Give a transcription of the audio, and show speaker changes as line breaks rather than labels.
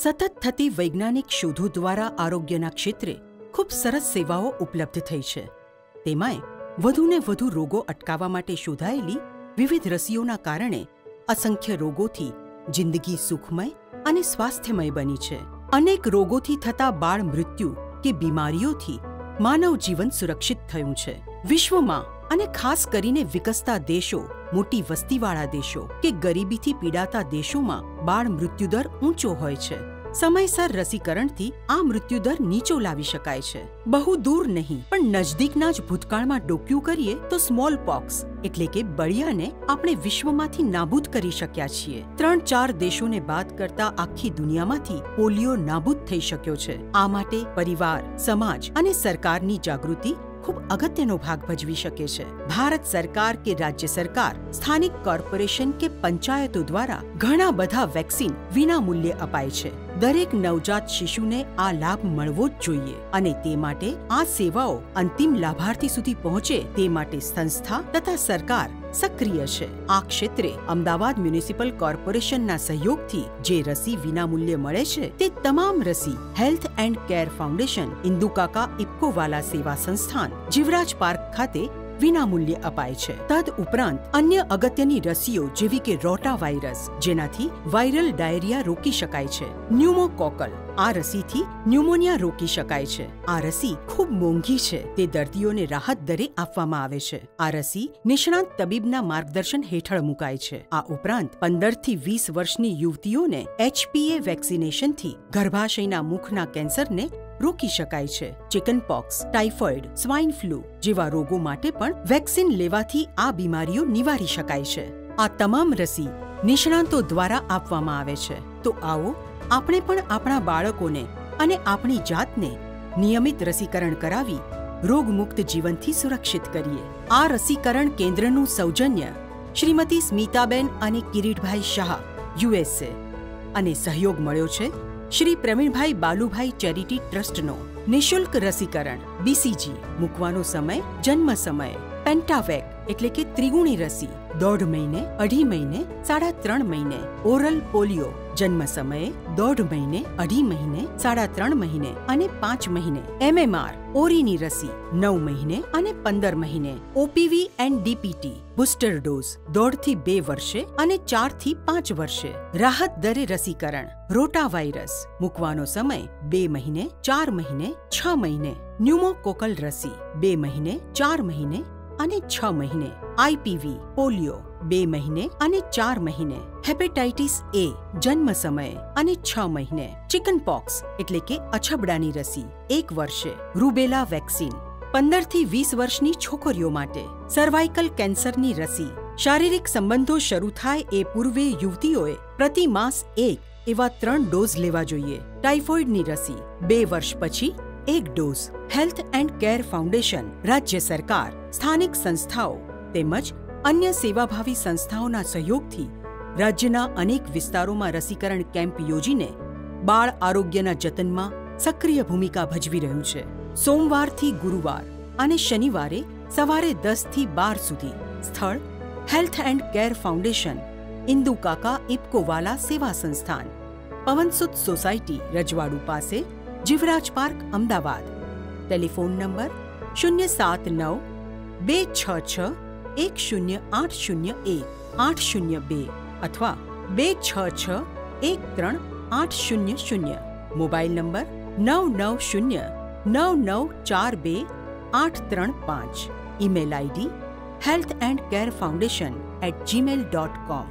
સતત થતી વૈજ્ઞાનિક શોધો દ્વારા આરોગ્યના ક્ષેત્રે ખૂબ સરસ સેવાઓ ઉપલબ્ધ થઈ છે. તેમાંય વધુને વધુ રોગો અટકાવવા માટે શોધાયેલી વિવિધ રસીઓના કારણે અસંખ્ય રોગોથી જિંદગી સુખમય અને સ્વાસ્થ્યમય બની છે. અનેક રોગોથી થતા બાળ મૃત્યુ કે બીમારીઓથી માનવ જીવન સુરક્ષિત થયું છે. વિશ્વમાં અને ખાસ કરીને વિકસતા દેશો, મોટી વસ્તીવાળા દેશો કે ગરીબીથી પીડાતા દેશોમાં બાળ મૃત્યુદર ઊંચો હોય છે. સમયસર રસીકરણથી આ મૃત્યુદર નીચો લાવી શકાય છે. બહુ દૂર નહીં પણ નજદીકના જ ભૂતકાળમાં ડોક્યું કરીએ તો સ્મોલ પોક્સ એટલે કે બળિયાને આપણે વિશ્વમાંથી નાબૂદ કરી શક્યા છીએ. 3-4 દેશોને બાદ કરતા આખી દુનિયામાંથી પોલિયો નાબૂદ થઈ શક્યો છે. આ માટે પરિવાર, સમાજ અને સરકારની જાગૃતિ ખૂબ અગત્યનો ભાગ ભજવી શકે છે. ભારત સરકાર કે રાજ્ય સરકાર, સ્થાનિક કોર્પોરેશન કે પંચાયતો દ્વારા ઘણા બધા વેક્સિન વિના મૂલ્યે અપાય છે. દરેક નવજાત શિશુને આ લાભ મળવો જ જોઈએ અને તે માટે આ સેવાઓ અંતિમ લાભાર્થી સુધી પહોંચે તે માટે સંસ્થા તથા સરકાર સક્રિય છે. આ ક્ષેત્રે અમદાવાદ મ્યુનિસિપલ કોર્પોરેશનના સહયોગથી જે રસી વિનામૂલ્યે મળે છે તે તમામ રસી હેલ્થ એન્ડ કેર ફાઉન્ડેશન, ઇન્દુકાકા ઇપ્કોવાલા સેવા સંસ્થાન, જીવરાજ પાર્ક ખાતે વિનામૂલ્યે અપાય છે. તદ ઉપરાંત અન્ય અગત્યની રસીઓ જેવી કે રોટા વાયરસ, જેનાથી વાયરલ ડાયરિયા રોકી શકાય છે, ન્યુમોકોકલ, આ રસીથી ન્યુમોનિયા રોકી શકાય છે. આ રસી ખૂબ મોંઘી છે, તે દર્દીઓને રાહત દરે આપવામાં આવે છે. આ રસી નિષ્ણાંત તબીબના માર્ગદર્શન હેઠળ મુકાય છે. આ ઉપરાંત 15 થી 20 વર્ષની યુવતીઓને HPA વેક્સિનેશનથી ગર્ભાશયના મુખના કેન્સરને રોકી શકાય છે. Chicken POX, typhoid, swine flu જેવા રોગો માટે પણ વેક્સિન લેવાથી આ બીમારીઓ નિવારી શકાય છે. આ તમામ રસી નિષ્ણાંતો દ્વારા આપવામાં આવે છે. તો આવો આપણે પણ આપણા બાળકોને અને આપણી જાતને નિયમિત રસીકરણ કરાવી રોગમુક્ત જીવનથી સુરક્ષિત કરીએ. આ રસીકરણ કેન્દ્રનું સૌજન્ય શ્રીમતી સ્મિતાબેન અને કિરીટભાઈ શાહ, USA અને સહયોગ મળ્યો છે શ્રી પ્રવીણભાઈ બાલુભાઈ ચેરિટી ટ્રસ્ટનો. નિઃશુલ્ક રસીકરણ BCG મૂકવાનો સમય જન્મ સમયે, પેન્ટાવેક એટલે કે ત્રિગુણી રસી 1.5 મહિને, 2.5 મહિને, 3.5 મહિને, ઓરલ પોલિયો જન્મ સમયે 1.5 મહિને, 2.5 મહિને, 3.5 મહિને અને 5 મહિને, MMR ઓરીની રસી 9 મહિને અને 15 મહિને, OPV and DPT booster dose 1.5 થી 2 વર્ષે અને 4 થી 5 વર્ષે. રાહત દરે રસીકરણ રોટા વાયરસ મૂકવાનો સમય 2 મહિને, 4 મહિને, 6 મહિને. ન્યુમોકોકલ રસી 2 મહિને, 4 મહિને અને 6 મહિને. IPV પોલિયો 2 મહિને અને 4 મહિને. હેપેટાઇટિસ A જન્મ સમયે અને 6 મહિને. ચિકન પોક્સ એટલે કે અછબડાની રસી 1 વર્ષે. રૂબેલા વેક્સિન 15 થી 20 વર્ષની છોકરીઓ માટે. સર્વાઇકલ કેન્સરની રસી. શારીરિક સંબંધો શરૂ થાય એ પૂર્વે યુવતીઓએ પ્રતિ માસ 1 એવા 3 ડોઝ લેવા જોઈએ. ટાઇફોઇડની રસી 2 વર્ષ પછી 1 dose. Health and care foundation, રાજ્ય સરકાર, સ્થાનિક સંસ્થાઓ તેમજ અન્ય સેવાભાવી સંસ્થાઓના સહયોગથી રાજ્યના અનેક વિસ્તારોમાં રસીકરણ કેમ્પ યોજીને બાળ આરોગ્યના જતનમાં સક્રિય ભૂમિકા ભજવી રહ્યું છે. સોમવારથી ગુરુવાર અને શનિવારે સવારે 10 થી 12 સુધી. સ્થળ હેલ્થ એન્ડ કેર ફાઉન્ડેશન, ઇન્દુકાકા ઇપ્કોવાલા સેવા સંસ્થાન, પવનસુત સોસાયટી, રજવાડુ પાસે, Jivraj park, Ahmedabad. Telephone number 076-926-10801-802 અથવા 266-13-800. Mobile number 9909942835. Email ID healthandcarefoundation@gmail.com.